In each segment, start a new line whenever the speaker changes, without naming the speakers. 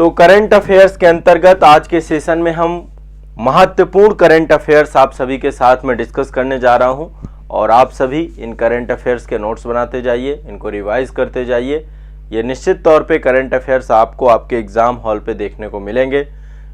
तो current affairs के अंतर्गत आज के सेशन में हम महत्वपूर्ण करंट अफेयर्स आप सभी के साथ में डिस्कस करने जा रहा हूं और आप सभी इन करंट अफेयर्स के नोट्स बनाते जाइए, इनको रिवाइज करते जाइए। ये निश्चित तौर पे करंट अफेयर्स आपको आपके एग्ज़ाम हॉल पे देखने को मिलेंगे।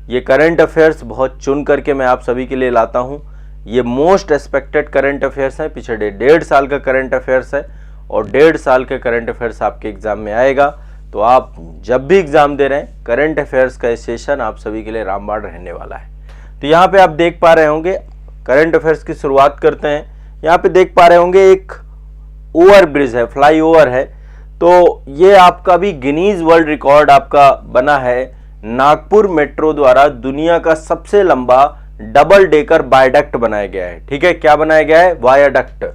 ये करंट अफेयर्स बहुत चुन करके मैं आप सभी के लिए लाता हूँ। ये मोस्ट एक्सपेक्टेड करंट अफेयर्स हैं, पिछले 1.5 साल का करंट अफेयर्स है और 1.5 साल के करंट अफेयर्स आपके एग्ज़ाम में आएगा। तो आप जब भी एग्ज़ाम दे रहे हैं, करंट अफेयर्स का सेशन आप सभी के लिए रामबाण रहने वाला है। तो यहाँ पे आप देख पा रहे होंगे, करंट अफेयर्स की शुरुआत करते हैं। यहाँ पे देख पा रहे होंगे एक ओवर ब्रिज है, फ्लाई ओवर है। तो ये आपका भी गिनीज वर्ल्ड रिकॉर्ड आपका बना है। नागपुर मेट्रो द्वारा दुनिया का सबसे लंबा डबल डेकर वायडक्ट बनाया गया है। ठीक है, क्या बनाया गया है? वायाडक्ट,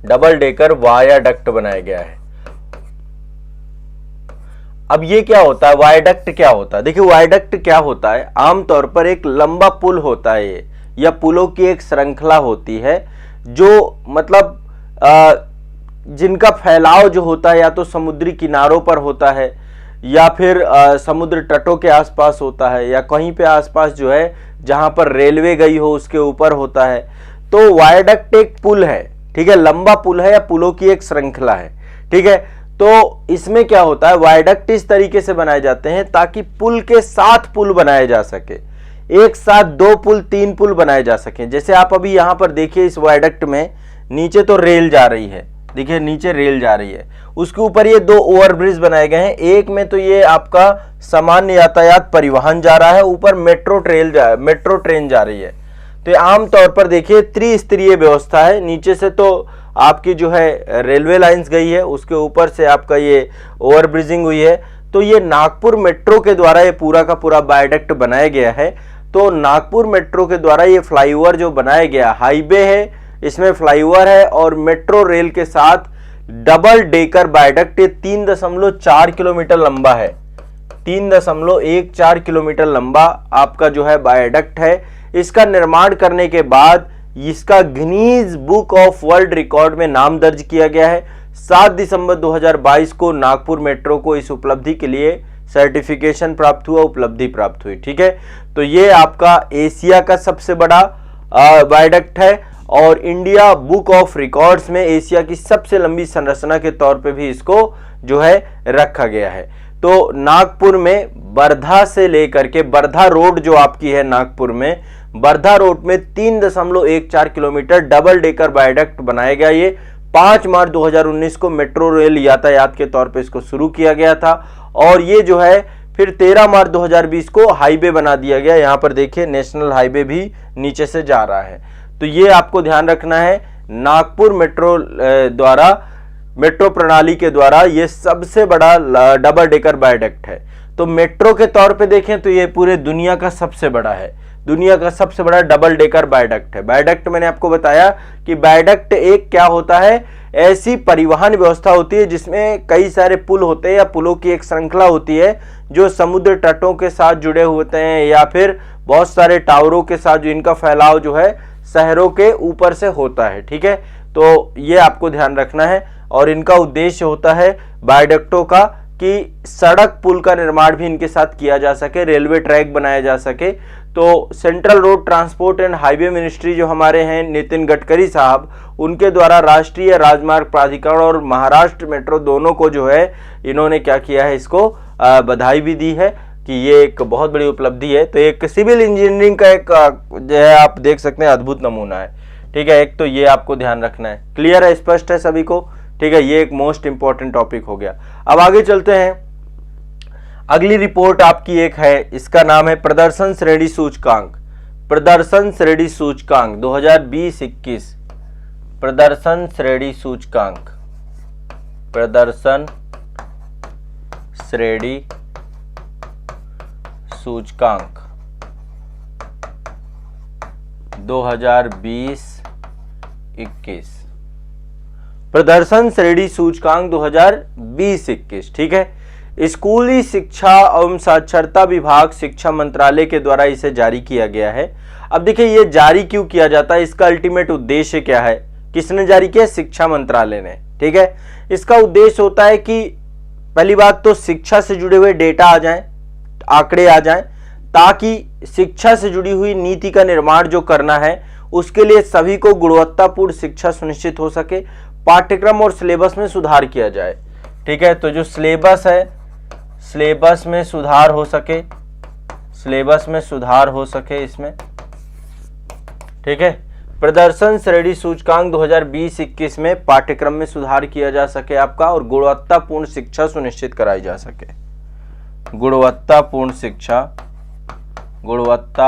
डबल डेकर वायाडक्ट बनाया गया है। अब ये क्या होता है? वायाडक्ट क्या होता है? देखिए, वायाडक्ट क्या होता है? आमतौर पर एक लंबा पुल होता है ये, या पुलों की एक श्रृंखला होती है जो मतलब जिनका फैलाव जो होता है या तो समुद्री किनारों पर होता है या फिर समुद्र तटों के आसपास होता है या कहीं पे आसपास जो है जहां पर रेलवे गई हो उसके ऊपर होता है। तो वायाडक्ट एक पुल है, ठीक है, लंबा पुल है या पुलों की एक श्रृंखला है। ठीक है, तो इसमें क्या होता है? वायडक्ट इस तरीके से बनाए जाते हैं ताकि पुल के साथ पुल बनाए जा सके, एक साथ 2 पुल 3 पुल बनाए जा सके। जैसे आप अभी यहां पर देखिए, इस वायडक्ट में नीचे तो रेल जा रही है, देखिए नीचे रेल जा रही है, उसके ऊपर ये 2 ओवरब्रिज बनाए गए हैं। एक में तो ये आपका सामान्य यातायात परिवहन जा रहा है, ऊपर मेट्रो ट्रेन जा रही है। तो आमतौर पर देखिए त्रिस्तरीय व्यवस्था है। नीचे से तो आपकी जो है रेलवे लाइंस गई है, उसके ऊपर से आपका ये ओवरब्रिजिंग हुई है। तो ये नागपुर मेट्रो के द्वारा ये पूरा का पूरा वायडक्ट बनाया गया है। तो नागपुर मेट्रो के द्वारा ये फ्लाईओवर जो बनाया गया, हाईवे है, इसमें फ्लाईओवर है और मेट्रो रेल के साथ डबल डेकर वायडक्ट, ये 3.4 किलोमीटर लंबा है। 3.14 किलोमीटर लंबा आपका जो है वायडक्ट है। इसका निर्माण करने के बाद इसका Guinness book of world record में नाम दर्ज किया गया है। 7 दिसंबर 2022 को नागपुर मेट्रो को इस उपलब्धि के लिए सर्टिफिकेशन प्राप्त हुआ, उपलब्धि प्राप्त हुई। ठीक है, तो ये आपका एशिया का सबसे बड़ा वायडक्ट है और इंडिया बुक ऑफ रिकॉर्ड्स में एशिया की सबसे लंबी संरचना के तौर पे भी इसको जो है रखा गया है। तो नागपुर में वर्धा से लेकर के वर्धा रोड जो आपकी है, नागपुर में वर्धा रोड में 3.14 किलोमीटर डबल डेकर वायडक्ट बनाया गया। ये 5 मार्च 2019 को मेट्रो रेल यातायात के तौर पे इसको शुरू किया गया था और ये जो है फिर 13 मार्च 2020 को हाईवे बना दिया गया। यहाँ पर देखिए नेशनल हाईवे भी नीचे से जा रहा है। तो ये आपको ध्यान रखना है, नागपुर मेट्रो द्वारा, मेट्रो प्रणाली के द्वारा ये सबसे बड़ा डबल डेकर वायडक्ट है। तो मेट्रो के तौर पे देखें तो ये पूरे दुनिया का सबसे बड़ा है, दुनिया का सबसे बड़ा डबल डेकर वायडक्ट है। वायडक्ट मैंने आपको बताया कि वायडक्ट एक क्या होता है? ऐसी परिवहन व्यवस्था होती है जिसमें कई सारे पुल होते हैं या पुलों की एक श्रृंखला होती है जो समुद्र तटों के साथ जुड़े होते हैं या फिर बहुत सारे टावरों के साथ, जो इनका फैलाव जो है शहरों के ऊपर से होता है। ठीक है, तो ये आपको ध्यान रखना है और इनका उद्देश्य होता है वायडक्टों का कि सड़क पुल का निर्माण भी इनके साथ किया जा सके, रेलवे ट्रैक बनाया जा सके। तो central road transport and highway ministry जो हमारे हैं नितिन गडकरी साहब, उनके द्वारा राष्ट्रीय राजमार्ग प्राधिकरण और महाराष्ट्र मेट्रो दोनों को जो है इन्होंने क्या किया है, इसको बधाई भी दी है कि ये एक बहुत बड़ी उपलब्धि है। तो एक सिविल इंजीनियरिंग का एक जो है आप देख सकते हैं अद्भुत नमूना है। ठीक है, एक तो ये आपको ध्यान रखना है। क्लियर है, स्पष्ट है सभी को? ठीक है, ये एक मोस्ट इंपॉर्टेंट टॉपिक हो गया। अब आगे चलते हैं। अगली रिपोर्ट आपकी एक है, इसका नाम है प्रदर्शन श्रेणी सूचकांक, प्रदर्शन श्रेणी सूचकांक 2020-21, प्रदर्शन श्रेणी सूचकांक, प्रदर्शन श्रेणी सूचकांक 2020-21, प्रदर्शन श्रेणी सूचकांक 2020-21। ठीक है, स्कूली शिक्षा एवं साक्षरता विभाग शिक्षा मंत्रालय के द्वारा इसे जारी किया गया है। अब देखिए ये जारी क्यों किया जाता है, इसका अल्टीमेट उद्देश्य क्या है, किसने जारी किया? शिक्षा मंत्रालय ने। ठीक है, इसका उद्देश्य होता है कि पहली बात तो शिक्षा से जुड़े हुए डेटा आ जाएं, आंकड़े आ जाएं, ताकि शिक्षा से जुड़ी हुई नीति का निर्माण जो करना है उसके लिए सभी को गुणवत्तापूर्ण शिक्षा सुनिश्चित हो सके, पाठ्यक्रम और सिलेबस में सुधार किया जाए। ठीक है, तो जो सिलेबस है, सिलेबस में सुधार हो सके, सिलेबस में सुधार हो सके इसमें। ठीक है, प्रदर्शन श्रेणी सूचकांक 2020-21 में पाठ्यक्रम में सुधार किया जा सके आपका, और गुणवत्तापूर्ण शिक्षा सुनिश्चित कराई जा सके। गुणवत्तापूर्ण शिक्षा, गुणवत्तापूर्ण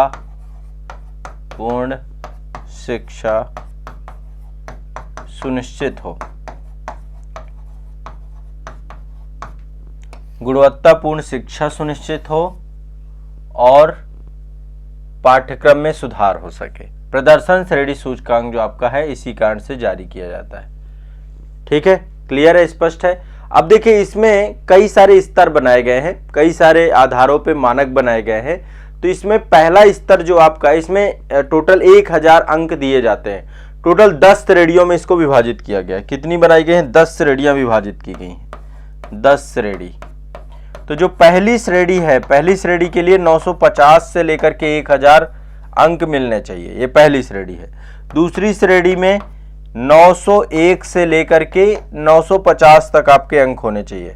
शिक्षा सुनिश्चित हो, गुणवत्तापूर्ण शिक्षा सुनिश्चित हो और पाठ्यक्रम में सुधार हो सके। प्रदर्शन श्रेणी सूचकांक जो आपका है इसी कारण से जारी किया जाता है। ठीक है, क्लियर है, स्पष्ट है। अब देखिए इसमें कई सारे स्तर बनाए गए हैं, कई सारे आधारों पे मानक बनाए गए हैं। तो इसमें पहला स्तर जो आपका है, इसमें टोटल 1000 अंक दिए जाते हैं। टोटल 10 श्रेणियों में इसको विभाजित किया गया है। कितनी बनाई गई हैं? 10 श्रेणियां विभाजित की गई हैं, 10 श्रेणी। तो जो पहली श्रेणी है, पहली श्रेणी के लिए 950 से लेकर के 1000 अंक मिलने चाहिए, ये पहली श्रेणी है। दूसरी श्रेणी में 901 से लेकर के 950 तक आपके अंक होने चाहिए।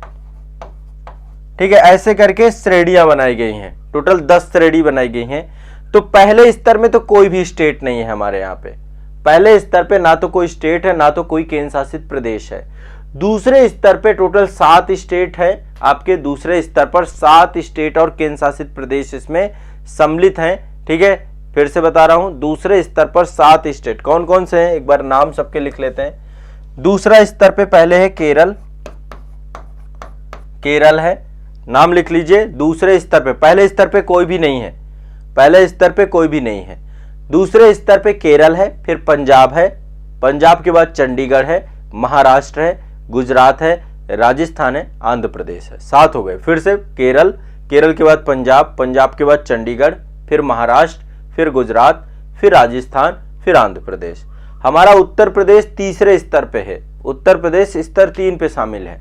ठीक है, ऐसे करके श्रेणियां बनाई गई हैं। टोटल 10 श्रेणी बनाई गई हैं। तो पहले स्तर में तो कोई भी स्टेट नहीं है हमारे यहाँ पे। पहले स्तर पे ना तो कोई स्टेट है, ना तो कोई केंद्र शासित प्रदेश है। दूसरे स्तर पे टोटल 7 स्टेट है आपके। दूसरे स्तर पर 7 स्टेट और केंद्र शासित प्रदेश इसमें सम्मिलित हैं। ठीक है, फिर से बता रहा हूं, दूसरे स्तर पर 7 स्टेट कौन कौन से हैं, एक बार नाम सबके लिख लेते हैं। दूसरा स्तर पे पहले है केरल, केरल है, नाम लिख लीजिए। दूसरे स्तर पे, पहले स्तर पे कोई भी नहीं है, पहले स्तर पे कोई भी नहीं है। दूसरे स्तर पे केरल है, फिर पंजाब है, पंजाब के बाद चंडीगढ़ है, महाराष्ट्र है, गुजरात है, राजस्थान है, आंध्र प्रदेश है। 7 हो गए। फिर से केरल, केरल के बाद पंजाब, पंजाब के बाद चंडीगढ़, फिर महाराष्ट्र, फिर गुजरात, फिर राजस्थान, फिर आंध्र प्रदेश। हमारा उत्तर प्रदेश तीसरे स्तर पे है, उत्तर प्रदेश स्तर 3 पे शामिल है।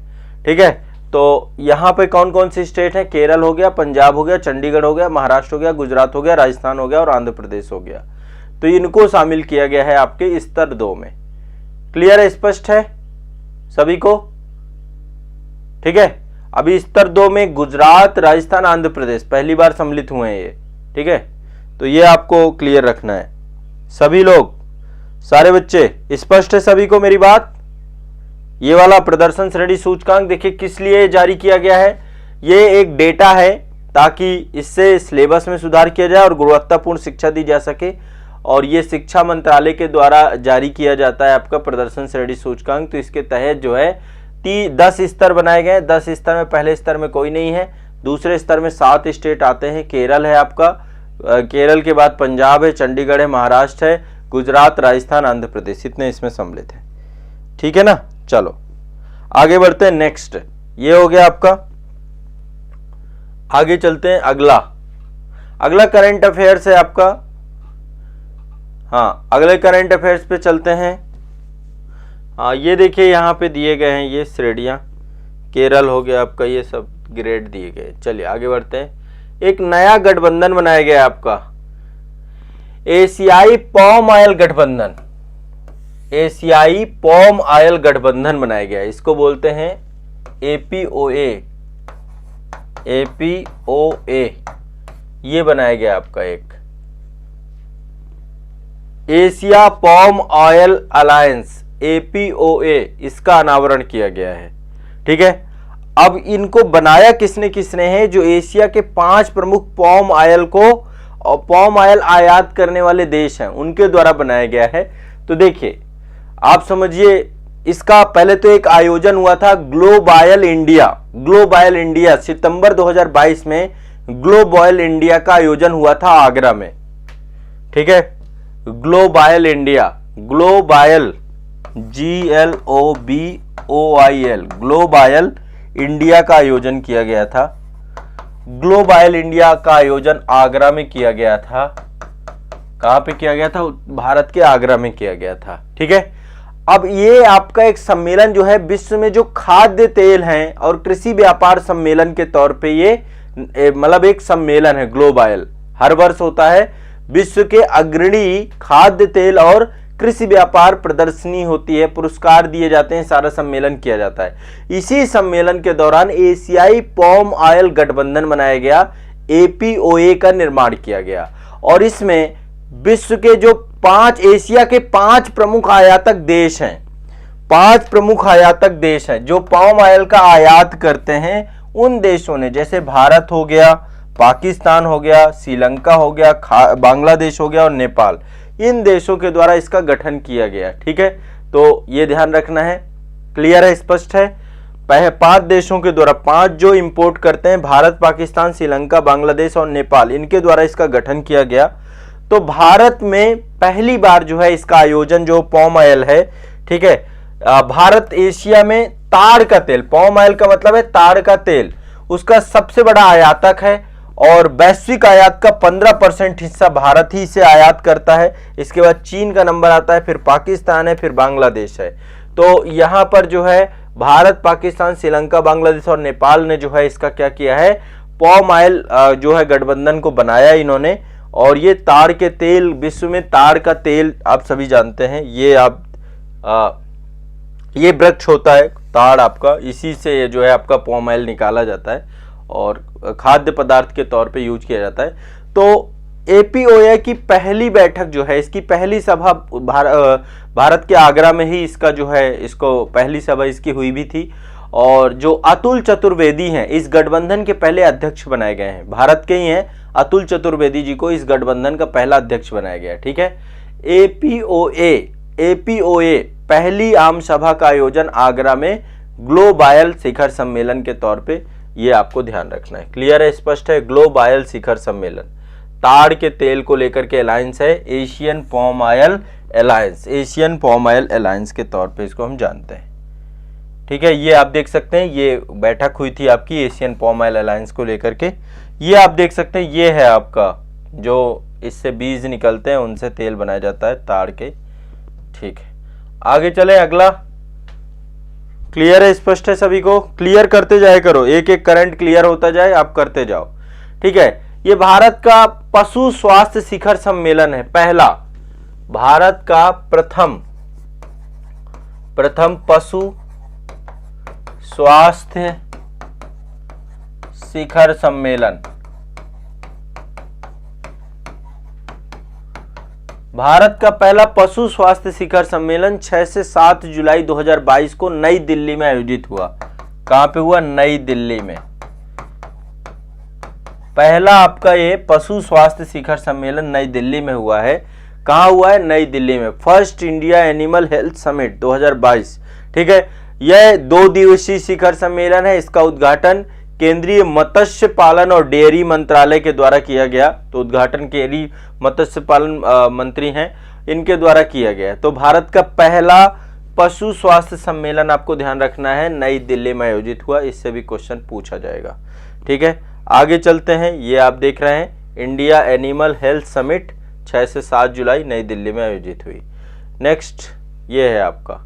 ठीक है, तो यहाँ पे कौन कौन सी स्टेट है? केरल हो गया, पंजाब हो गया, चंडीगढ़ हो गया, महाराष्ट्र हो गया, गुजरात हो गया, राजस्थान हो गया और आंध्र प्रदेश हो गया। तो इनको शामिल किया गया है आपके स्तर 2 में। क्लियर है, स्पष्ट है सभी को? ठीक है, अभी स्तर 2 में गुजरात, राजस्थान, आंध्र प्रदेश पहली बार सम्मिलित हुए हैं ये। ठीक है, तो ये आपको क्लियर रखना है। सभी लोग, सारे बच्चे, स्पष्ट है सभी को मेरी बात? ये वाला प्रदर्शन श्रेणी सूचकांक देखिए किस लिए जारी किया गया है। ये एक डेटा है ताकि इससे सिलेबस में सुधार किया जाए और गुणवत्तापूर्ण शिक्षा दी जा सके। और ये शिक्षा मंत्रालय के द्वारा जारी किया जाता है आपका प्रदर्शन श्रेणी सूचकांक। तो इसके तहत जो है 10 स्तर बनाए गए। 10 स्तर में पहले स्तर में कोई नहीं है, दूसरे स्तर में 7 स्टेट आते हैं। केरल है आपका, केरल के बाद पंजाब है, चंडीगढ़ है, महाराष्ट्र है, गुजरात, राजस्थान, आंध्र प्रदेश, इतने इसमें सम्मिलित है। ठीक है ना, चलो आगे बढ़ते हैं। नेक्स्ट ये हो गया आपका। आगे चलते हैं, अगला करंट अफेयर्स है आपका। हाँ, अगले करंट अफेयर्स पे चलते हैं। हाँ, ये देखिए यहाँ पे दिए गए हैं ये श्रेणियाँ। केरल हो गया आपका, ये सब ग्रेड दिए गए। चलिए आगे बढ़ते हैं। एक नया गठबंधन बनाया गया आपका, एशियाई पॉम ऑयल गठबंधन। एशियाई पॉम ऑयल गठबंधन बनाया गया, इसको बोलते हैं APOA। APOA ये बनाया गया आपका एक एशिया पॉम ऑयल अलायंस, APOA, इसका अनावरण किया गया है। ठीक है, अब इनको बनाया किसने है? जो एशिया के 5 प्रमुख पॉम ऑयल को और पॉम ऑयल आयात करने वाले देश हैं उनके द्वारा बनाया गया है। तो देखिए आप समझिए, इसका पहले तो एक आयोजन हुआ था ग्लोबॉयल इंडिया। ग्लोबॉयल इंडिया सितंबर 2022 में ग्लोबॉयल इंडिया का आयोजन हुआ था आगरा में। ठीक है, ग्लोबॉयल इंडिया, ग्लोबॉयल GLOBOIL, ग्लोबॉयल इंडिया का आयोजन किया गया था। ग्लोबॉयल इंडिया का आयोजन आगरा में किया गया था। कहां पे किया गया था? भारत के आगरा में किया गया था। ठीक है, अब ये आपका एक सम्मेलन जो है विश्व में जो खाद्य तेल हैं और कृषि व्यापार सम्मेलन के तौर पे ये मतलब एक सम्मेलन है ग्लोबल, हर वर्ष होता है। विश्व के अग्रणी खाद्य तेल और कृषि व्यापार प्रदर्शनी होती है, पुरस्कार दिए जाते हैं, सारा सम्मेलन किया जाता है। इसी सम्मेलन के दौरान एशियाई पॉम ऑयल गठबंधन बनाया गया, APOA का निर्माण किया गया और इसमें विश्व के जो एशिया के 5 प्रमुख आयातक देश हैं, 5 प्रमुख आयातक देश हैं जो पॉम ऑयल का आयात करते हैं, उन देशों ने, जैसे भारत हो गया, पाकिस्तान हो गया, श्रीलंका हो गया, बांग्लादेश हो गया और नेपाल, इन देशों के द्वारा इसका गठन किया गया। ठीक है, तो ये ध्यान रखना है। क्लियर है, स्पष्ट है। 5 देशों के द्वारा, 5 जो इंपोर्ट करते हैं, भारत, पाकिस्तान, श्रीलंका, बांग्लादेश और नेपाल, इनके द्वारा इसका गठन किया गया। तो भारत में पहली बार जो है इसका आयोजन, जो पॉम ऑयल है, ठीक है, भारत एशिया में ताड़ का तेल, पॉम ऑयल का मतलब है ताड़ का तेल, उसका सबसे बड़ा आयातक है और वैश्विक आयात का 15% हिस्सा भारत ही से आयात करता है। इसके बाद चीन का नंबर आता है, फिर पाकिस्तान है, फिर बांग्लादेश है। तो यहां पर जो है भारत, पाकिस्तान, श्रीलंका, बांग्लादेश और नेपाल ने जो है इसका क्या किया है, पॉम ऑयल जो है गठबंधन को बनाया इन्होंने। और ये ताड़ के तेल, विश्व में ताड़ का तेल आप सभी जानते हैं, ये ये वृक्ष होता है ताड़ आपका, इसी से जो है आपका पॉम ऑयल निकाला जाता है और खाद्य पदार्थ के तौर पे यूज किया जाता है। तो APOA की पहली बैठक जो है, इसकी पहली सभा भारत के आगरा में ही इसका जो है, इसको पहली सभा इसकी हुई भी थी। और जो अतुल चतुर्वेदी हैं, इस गठबंधन के पहले अध्यक्ष बनाए गए हैं, भारत के ही हैं, अतुल चतुर्वेदी जी को इस गठबंधन का पहला अध्यक्ष बनाया गया। ठीक है, APOA पहली आम सभा का आयोजन आगरा में ग्लोबल शिखर सम्मेलन के तौर पे, ये आपको ध्यान रखना है। क्लियर है, स्पष्ट है। ग्लोबल शिखर सम्मेलन ताड़ के तेल को लेकर के अलायंस है, Asian palm oil alliance, Asian palm oil alliance के तौर पे इसको हम जानते हैं। ठीक है, ये आप देख सकते हैं, ये बैठक हुई थी आपकी एशियन पॉम ऑयल अलायंस को लेकर के। ये आप देख सकते हैं, ये है आपका जो इससे बीज निकलते हैं, उनसे तेल बनाया जाता है ताड़ के। ठीक है, आगे चले, अगला। क्लियर है, स्पष्ट है सभी को? क्लियर करते जाए करो, एक एक करंट क्लियर होता जाए, आप करते जाओ। ठीक है, ये भारत का पशु स्वास्थ्य शिखर सम्मेलन है, पहला, भारत का प्रथम पशु स्वास्थ्य शिखर सम्मेलन। भारत का पहला पशु स्वास्थ्य शिखर सम्मेलन 6 से 7 जुलाई 2022 को नई दिल्ली में आयोजित हुआ। कहां पे हुआ? नई दिल्ली में। पहला आपका ये पशु स्वास्थ्य शिखर सम्मेलन नई दिल्ली में हुआ है। कहां हुआ है? नई दिल्ली में। First India animal health summit 2022। ठीक है, यह 2 दिवसीय शिखर सम्मेलन है। इसका उद्घाटन केंद्रीय मत्स्य पालन और डेयरी मंत्रालय के द्वारा किया गया। तो उद्घाटन केंद्रीय मत्स्य पालन मंत्री हैं, इनके द्वारा किया गया। तो भारत का पहला पशु स्वास्थ्य सम्मेलन आपको ध्यान रखना है, नई दिल्ली में आयोजित हुआ। इससे भी क्वेश्चन पूछा जाएगा। ठीक है, आगे चलते हैं। ये आप देख रहे हैं इंडिया एनिमल हेल्थ समिट 6 से 7 जुलाई नई दिल्ली में आयोजित हुई। नेक्स्ट ये है आपका,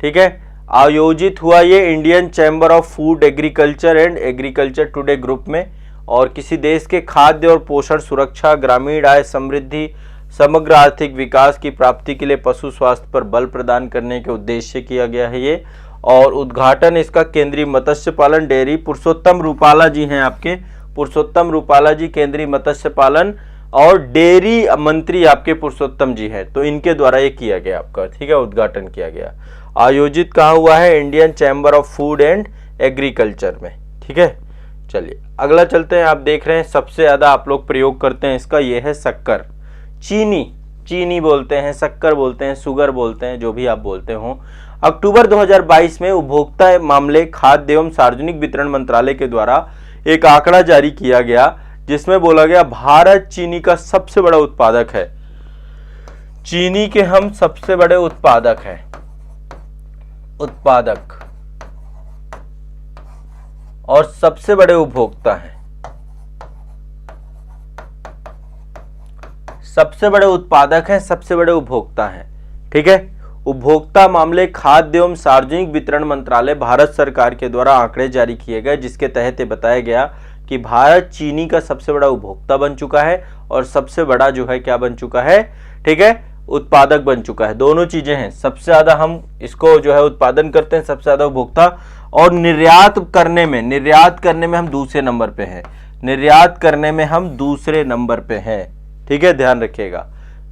ठीक है, आयोजित हुआ ये Indian chamber of food agriculture and agriculture today group में। और किसी देश के खाद्य और पोषण सुरक्षा, ग्रामीण आय समृद्धि, समग्र आर्थिक विकास की प्राप्ति के लिए पशु स्वास्थ्य पर बल प्रदान करने के उद्देश्य से किया गया है ये। और उद्घाटन इसका केंद्रीय मत्स्य पालन डेयरी पुरुषोत्तम रूपाला जी हैं आपके, पुरुषोत्तम रूपाला जी केंद्रीय मत्स्य पालन और डेयरी मंत्री आपके पुरुषोत्तम जी हैं। तो इनके द्वारा ये किया गया आपका, ठीक है, उद्घाटन किया गया। आयोजित कहाँ हुआ है? Indian chamber of food and agriculture में। ठीक है, चलिए अगला चलते हैं। आप देख रहे हैं सबसे ज्यादा आप लोग प्रयोग करते हैं इसका, ये है शक्कर। चीनी बोलते हैं, शक्कर बोलते हैं, शुगर बोलते हैं, जो भी आप बोलते हो। अक्टूबर 2022 में उपभोक्ता मामले, खाद्य एवं सार्वजनिक वितरण मंत्रालय के द्वारा एक आंकड़ा जारी किया गया, जिसमें बोला गया भारत चीनी का सबसे बड़ा उत्पादक है। चीनी के हम सबसे बड़े उत्पादक हैं, और सबसे बड़े उपभोक्ता हैं, सबसे बड़े उत्पादक हैं, सबसे बड़े उपभोक्ता हैं। ठीक है, उपभोक्ता मामले, खाद्य एवं सार्वजनिक वितरण मंत्रालय, भारत सरकार के द्वारा आंकड़े जारी किए गए, जिसके तहत ये बताया गया कि भारत चीनी का सबसे बड़ा उपभोक्ता बन चुका है और सबसे बड़ा जो है क्या बन चुका है, ठीक है, उत्पादक बन चुका है। दोनों चीजें हैं, सबसे ज्यादा हम इसको जो है उत्पादन करते हैं, सबसे ज्यादा उपभोक्ता, और निर्यात करने में हम दूसरे नंबर पे हैं, निर्यात करने में हम दूसरे नंबर पे हैं, ठीक है, ध्यान रखिएगा,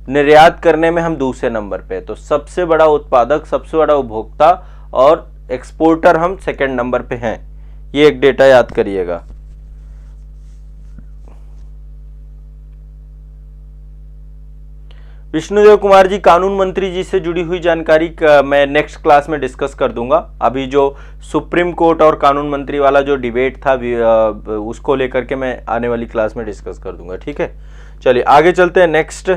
निर्यात करने में हम दूसरे नंबर पे। तो सबसे बड़ा उत्पादक, सबसे बड़ा उपभोक्ता और एक्सपोर्टर हम सेकंड नंबर पे हैं, ये एक डेटा याद करिएगा। विष्णुदेव कुमार जी, कानून मंत्री जी से जुड़ी हुई जानकारी का मैं नेक्स्ट क्लास में डिस्कस कर दूंगा। अभी जो सुप्रीम कोर्ट और कानून मंत्री वाला जो डिबेट था उसको लेकर के मैं आने वाली क्लास में डिस्कस कर दूंगा, ठीक है। चलिए आगे चलते हैं, नेक्स्ट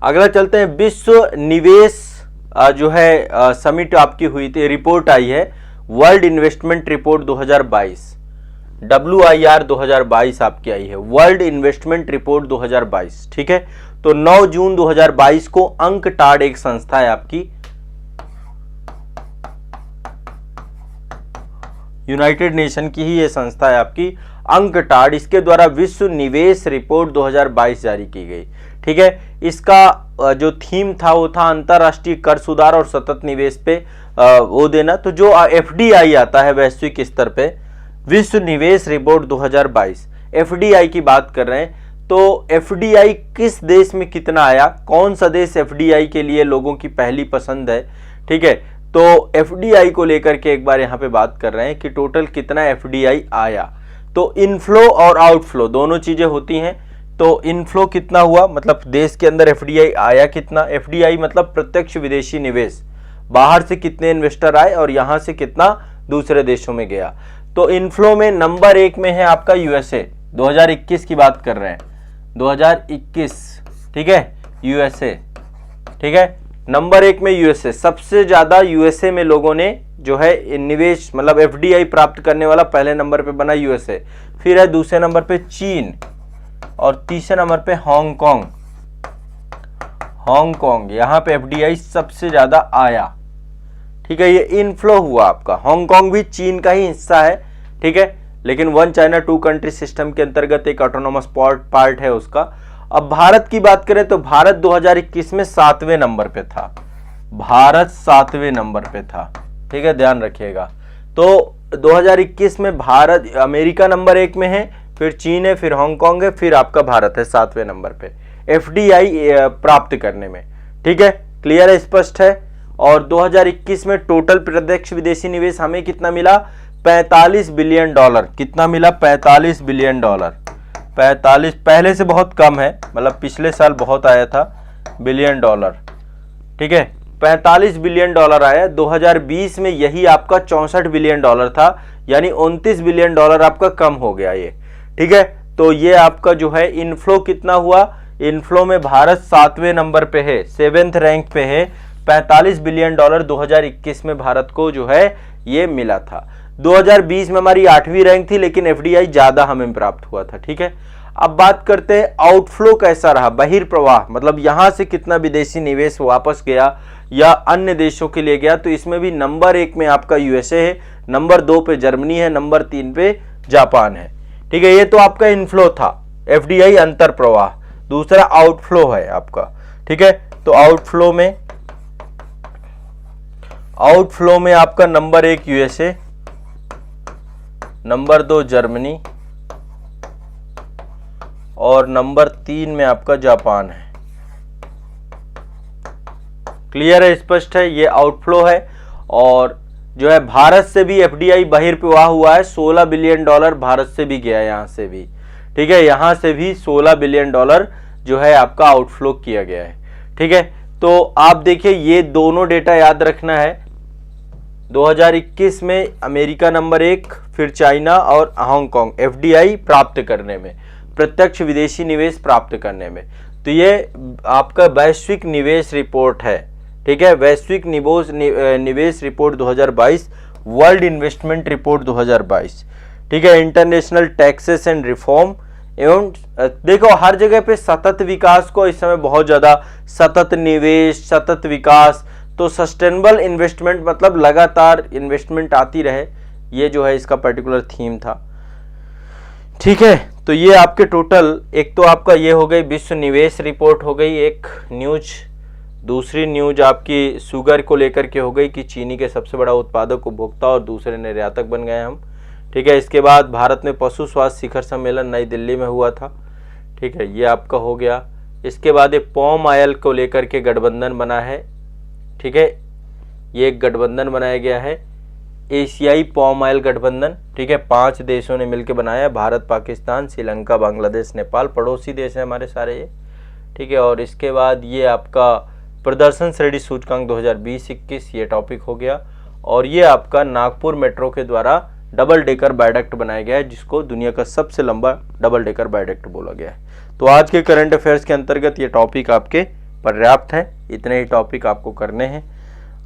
अगला चलते हैं। विश्व निवेश जो है समिट आपकी हुई थी, रिपोर्ट आई है वर्ल्ड इन्वेस्टमेंट रिपोर्ट 2022, WIR 2022 आपकी आई है, वर्ल्ड इन्वेस्टमेंट रिपोर्ट 2022, ठीक है। तो 9 जून 2022 को अंकटाड एक संस्था है आपकी, यूनाइटेड नेशन की ही ये संस्था है आपकी अंकटाड, इसके द्वारा विश्व निवेश रिपोर्ट 2022 जारी की गई, ठीक है। इसका जो थीम था वो था अंतरराष्ट्रीय कर सुधार और सतत निवेश पे वो देना। तो जो FDI आता है वैश्विक स्तर पे, विश्व निवेश रिपोर्ट 2022, FDI की बात कर रहे हैं। तो FDI किस देश में कितना आया, कौन सा देश FDI के लिए लोगों की पहली पसंद है, ठीक है। तो FDI को लेकर के एक बार यहाँ पे बात कर रहे हैं कि टोटल कितना FDI आया। तो इनफ्लो और आउटफ्लो दोनों चीजें होती हैं। तो इनफ्लो कितना हुआ, मतलब देश के अंदर FDI आया कितना, FDI मतलब प्रत्यक्ष विदेशी निवेश, बाहर से कितने इन्वेस्टर आए और यहां से कितना दूसरे देशों में गया। तो इनफ्लो में नंबर 1 में है आपका USA, 2021 की बात कर रहे हैं, 2021, ठीक है, USA, ठीक है, नंबर 1 में USA, सबसे ज्यादा USA में लोगों ने जो है निवेश मतलब FDI प्राप्त करने वाला पहले नंबर पे बना USA, फिर है दूसरे नंबर पे चीन और तीसरे नंबर पे हांगकांग, यहां पे FDI सबसे ज्यादा आया, ठीक है। ये इनफ्लो हुआ आपका, हांगकांग भी चीन का ही हिस्सा है, ठीक है, लेकिन 1 चाइना 2 कंट्री सिस्टम के अंतर्गत एक ऑटोनोमस पार्ट है उसका। अब भारत की बात करें तो भारत 2021 में 7वें नंबर पे था, भारत 7वें नंबर पे था, ठीक है, ध्यान रखिएगा। तो 2021 में भारत, अमेरिका नंबर 1 में है, फिर चीन है, फिर हांगकांग है, फिर आपका भारत है 7वें नंबर पे FDI प्राप्त करने में, ठीक है, क्लियर है, स्पष्ट है। और 2021 में टोटल प्रत्यक्ष विदेशी निवेश हमें कितना मिला, $45 बिलियन, कितना मिला, $45 बिलियन, 45, पहले से बहुत कम है, मतलब पिछले साल बहुत आया था बिलियन डॉलर, ठीक है, $45 बिलियन आया। 2020 में यही आपका $64 बिलियन था, यानी $29 बिलियन आपका कम हो गया ये, ठीक है। तो ये आपका जो है इनफ्लो कितना हुआ, इनफ्लो में भारत 7वें नंबर पे है, 7th रैंक पे है, $45 बिलियन 2021 में भारत को जो है ये मिला था। 2020 में हमारी 8वीं रैंक थी, लेकिन FDI ज्यादा हमें प्राप्त हुआ था, ठीक है। अब बात करते हैं आउटफ्लो कैसा रहा, बहिर्प्रवाह, मतलब यहां से कितना विदेशी निवेश वापस गया या अन्य देशों के लिए गया। तो इसमें भी नंबर 1 में आपका USA है, नंबर 2 पे जर्मनी है, नंबर 3 पे जापान है, ठीक है। ये तो आपका इनफ्लो था, FDI अंतर प्रवाह। दूसरा आउटफ्लो है आपका, ठीक है। तो आउटफ्लो में आपका नंबर 1 USA, नंबर 2 जर्मनी और नंबर 3 में आपका जापान है, क्लियर है, स्पष्ट है, ये आउटफ्लो है। और जो है भारत से भी FDI बहिर्प्रवाह हुआ है, $16 बिलियन भारत से भी गया, यहां से भी, ठीक है, यहां से भी $16 बिलियन जो है आपका आउटफ्लो किया गया है, ठीक है। तो आप देखिए ये दोनों डेटा याद रखना है, 2021 में अमेरिका नंबर 1, फिर चाइना और हांगकांग FDI प्राप्त करने में, प्रत्यक्ष विदेशी निवेश प्राप्त करने में। तो ये आपका वैश्विक निवेश रिपोर्ट है, ठीक है, वैश्विक निवेश रिपोर्ट 2022, वर्ल्ड इन्वेस्टमेंट रिपोर्ट 2022, ठीक है। इंटरनेशनल टैक्सेस एंड रिफॉर्म, एवं देखो हर जगह पे सतत विकास को इस समय बहुत ज्यादा, सतत निवेश, सतत विकास, तो सस्टेनेबल इन्वेस्टमेंट मतलब लगातार इन्वेस्टमेंट आती रहे, ये जो है इसका पर्टिकुलर थीम था। ठीक है, तो ये आपके टोटल, एक तो आपका ये हो गई विश्व निवेश रिपोर्ट हो गई एक न्यूज, दूसरी न्यूज आपकी शुगर को लेकर के हो गई कि चीनी के सबसे बड़ा उत्पादक उपभोक्ता और दूसरे निर्यातक बन गए हम। ठीक है, इसके बाद भारत में पशु स्वास्थ्य शिखर सम्मेलन नई दिल्ली में हुआ था। ठीक है, ये आपका हो गया। इसके बाद ये पॉम ऑयल को लेकर के गठबंधन बना है। ठीक है, ये एक गठबंधन बनाया गया है, एशियाई पॉम ऑयल गठबंधन। ठीक है, 5 देशों ने मिलकर बनाया, भारत, पाकिस्तान, श्रीलंका, बांग्लादेश, नेपाल, पड़ोसी देश है हमारे सारे ये। ठीक है, और इसके बाद ये आपका प्रदर्शन श्रेणी सूचकांक 2020-21, ये टॉपिक हो गया। और ये आपका नागपुर मेट्रो के द्वारा डबल डेकर वायडक्ट बनाया गया है, जिसको दुनिया का सबसे लंबा डबल डेकर वायडक्ट बोला गया है। तो आज के करंट अफेयर्स के अंतर्गत ये टॉपिक आपके पर्याप्त है, इतने ही टॉपिक आपको करने हैं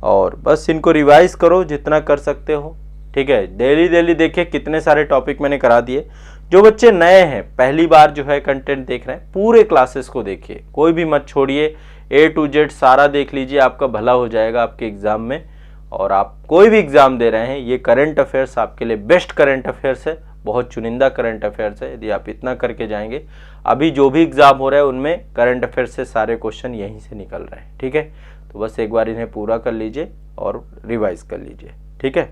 और बस इनको रिवाइज करो जितना कर सकते हो। ठीक है, डेली देखिए कितने सारे टॉपिक मैंने करा दिए। जो बच्चे नए हैं, पहली बार जो है कंटेंट देख रहे हैं, पूरे क्लासेस को देखिए, कोई भी मत छोड़िए, A to Z सारा देख लीजिए, आपका भला हो जाएगा आपके एग्जाम में। और आप कोई भी एग्जाम दे रहे हैं, ये करंट अफेयर्स आपके लिए बेस्ट करंट अफेयर्स है, बहुत चुनिंदा करंट अफेयर्स है। यदि आप इतना करके जाएंगे, अभी जो भी एग्जाम हो रहा है उनमें करंट अफेयर्स से सारे क्वेश्चन यहीं से निकल रहे हैं। ठीक है, तो बस एक बार इन्हें पूरा कर लीजिए और रिवाइज कर लीजिए। ठीक है।